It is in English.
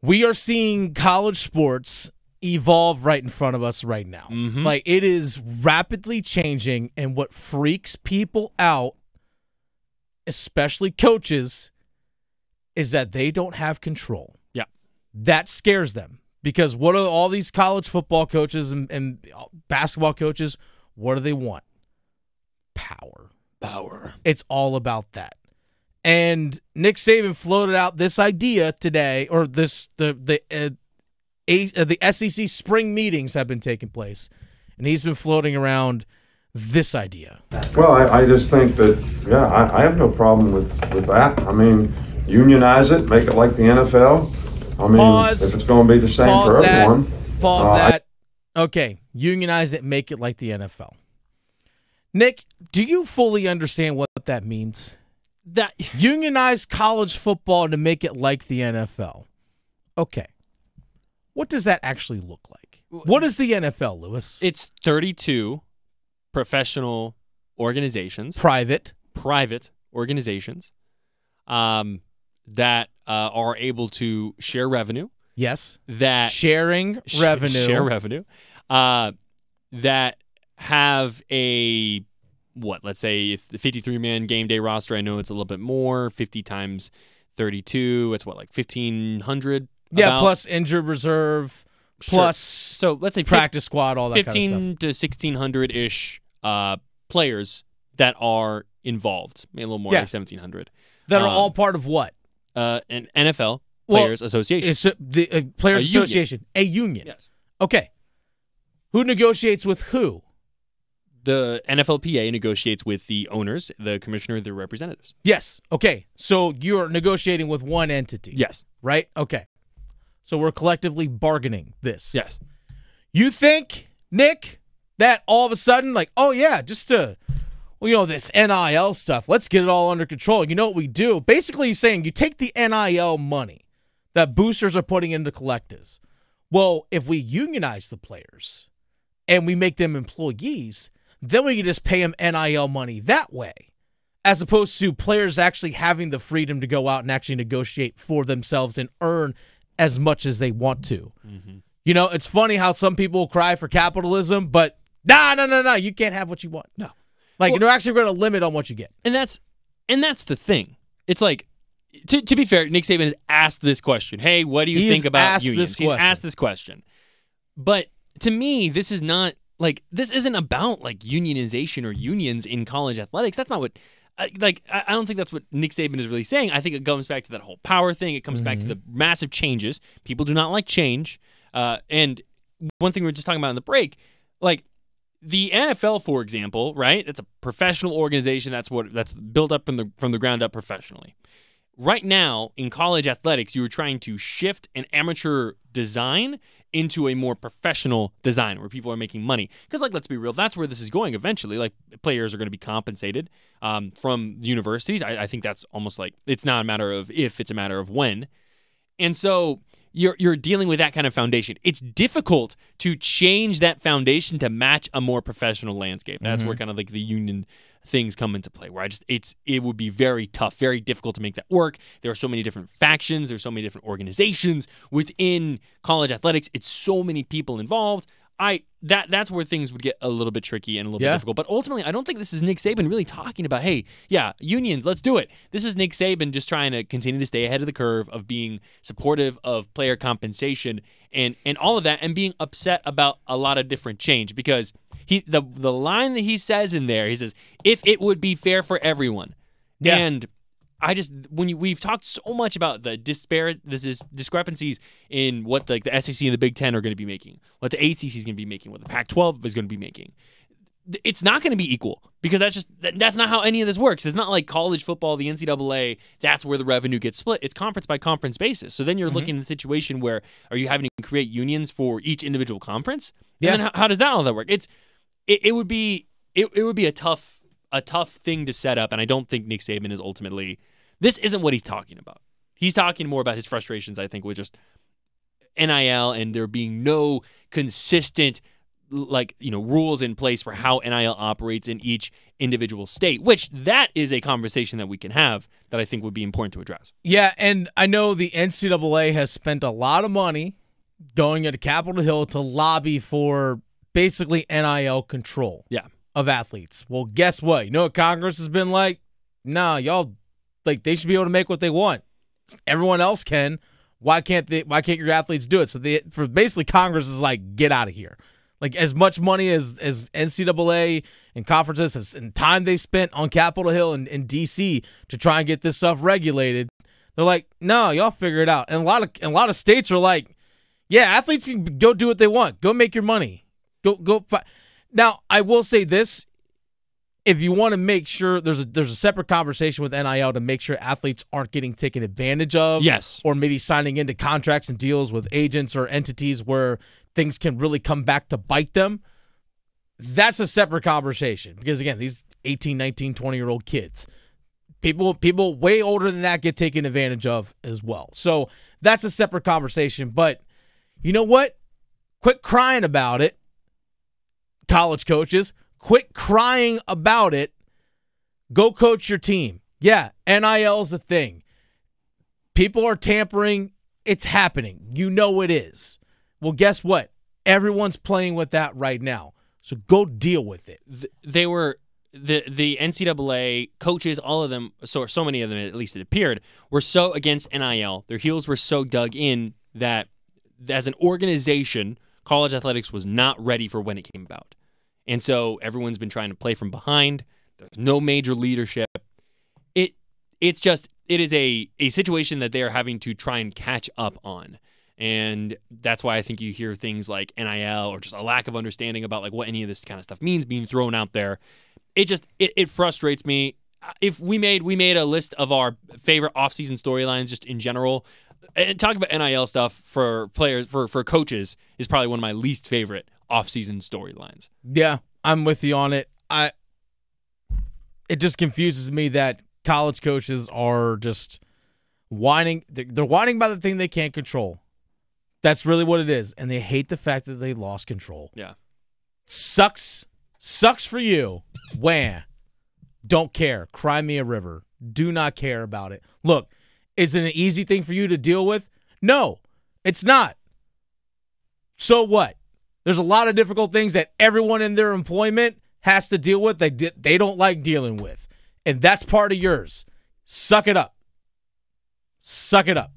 We are seeing college sports evolve right in front of us right now. Like, it is rapidly changing, and what freaks people out, especially coaches, is that they don't have control. Yeah. That scares them, because what are all these college football coaches and basketball coaches, what do they want? Power. It's all about that. And Nick Saban floated out this idea today, or the SEC spring meetings have been taking place, and he's been floating around this idea. Well, I just think that, yeah, I have no problem with that. I mean, unionize it, make it like the NFL. I mean, if it's going to be the same for everyone. Pause that. Okay, unionize it, make it like the NFL. Nick, do you fully understand what that means? That unionize college football to make it like the NFL. Okay. What does that actually look like? What is the NFL, Lewis? It's 32 professional organizations. Private organizations that are able to share revenue. Yes. That sharing revenue. Share revenue. That have a, let's say if the 53-man game day roster, I know it's a little bit more, 50 times 32, it's like 1,500? Yeah, about? Plus injured reserve, plus so let's say practice squad, all that kind of stuff. 15 to 1,600-ish players that are involved, maybe a little more, like 1,700. That are all part of what? An NFL Players Association. It's the Players Association, a union. Yes. Okay. Who negotiates with who? The NFLPA negotiates with the owners, the commissioner, the representatives. Yes. Okay. So you're negotiating with one entity. Yes. Right? Okay. So we're collectively bargaining this. Yes. You think, Nick, that all of a sudden, like, oh, yeah, just to, this NIL stuff, let's get it all under control. You know what we do? Basically, he's saying you take the NIL money that boosters are putting into collectives. Well, if we unionize the players and we make them employees, then we can just pay them NIL money that way, as opposed to players actually having the freedom to go out and actually negotiate for themselves and earn as much as they want to. Mm-hmm. It's funny how some people cry for capitalism, but no, you can't have what you want. No. They're actually going to limit on what you get. And that's the thing. It's like, to be fair, Nick Saban has asked this question. Hey, what do you think about unions? He's asked this question. But to me, this is not, this isn't about, unionization or unions in college athletics. That's not what, I don't think that's what Nick Saban is really saying. I think it comes back to that whole power thing. It comes back to the massive changes. People do not like change. And one thing we were just talking about in the break, the NFL, for example, right? That's a professional organization. That's built up from the ground up professionally. Right now, in college athletics, you are trying to shift an amateur design into a more professional design where people are making money. Because, let's be real, that's where this is going eventually. Players are going to be compensated from universities. I think that's almost it's not a matter of if, it's a matter of when. And so you're dealing with that kind of foundation. It's difficult to change that foundation to match a more professional landscape. That's where kind of the union things come into play, where it would be very tough, very difficult to make that work. There are so many different factions, there's so many different organizations within college athletics. It's so many people involved. That's where things would get a little bit tricky and a little bit difficult. But ultimately, I don't think this is Nick Saban really talking about, hey, yeah, unions, let's do it. This is Nick Saban just trying to continue to stay ahead of the curve of being supportive of player compensation and all of that, and being upset about a lot of different change. Because the line that he says in there, he says, if it would be fair for everyone. Yeah. And we've talked so much about the discrepancies in what the SEC and the Big Ten are going to be making, what the ACC is going to be making, what the Pac-12 is going to be making. It's not going to be equal, because that's not how any of this works. It's not like college football, the NCAA, that's where the revenue gets split. It's conference by conference basis. So then you're looking at a situation where, are you having to create unions for each individual conference? Yeah. And then how does that work? It would be a tough thing to set up, and I don't think Nick Saban is ultimately, this isn't what he's talking about. He's talking more about his frustrations, I think, with just NIL and there being no consistent rules in place for how NIL operates in each individual state, which that is a conversation that we can have that I think would be important to address. Yeah, and I know the NCAA has spent a lot of money going into Capitol Hill to lobby for basically NIL control of athletes. Well, guess what? You know what Congress has been like? Nah, y'all, they should be able to make what they want. Everyone else can. Why can't your athletes do it? So for basically Congress is like, get out of here. Like, as much money as NCAA and conferences and time they spent on Capitol Hill and D.C. to try and get this stuff regulated, they're like, no, y'all figure it out. And a lot of states are like, yeah, athletes can go do what they want. Go make your money. Go. Now, I will say this. If you want to make sure there's a separate conversation with NIL to make sure athletes aren't getting taken advantage of, yes, or maybe signing into contracts and deals with agents or entities where things can really come back to bite them, that's a separate conversation. Because, again, these 18, 19, 20-year-old kids, people way older than that get taken advantage of as well. So that's a separate conversation. But you know what? Quit crying about it, college coaches. Quit crying about it. Go coach your team. Yeah, NIL is a thing. People are tampering. It's happening. You know it is. Well, guess what? Everyone's playing with that right now. So go deal with it. They were the NCAA coaches, all of them, so many of them, at least it appeared, were so against NIL. Their heels were so dug in that as an organization, college athletics was not ready for when it came about. And so everyone's been trying to play from behind. There's no major leadership. It is a situation that they are having to try and catch up on. And that's why I think you hear things like NIL or just a lack of understanding about like what any of this kind of stuff means being thrown out there. It frustrates me. If we made a list of our favorite offseason storylines just in general, and talk about NIL stuff for players, for coaches is probably one of my least favorite offseason storylines. Yeah, I'm with you on it. It just confuses me that college coaches are just whining. They're whining about the thing they can't control. That's really what it is. And they hate the fact that they lost control. Yeah. Sucks for you. Wham. Don't care. Cry me a river. Do not care about it. Look, is it an easy thing for you to deal with? No, it's not. So what? There's a lot of difficult things that everyone in their employment has to deal with that they don't like dealing with. And that's part of yours. Suck it up. Suck it up.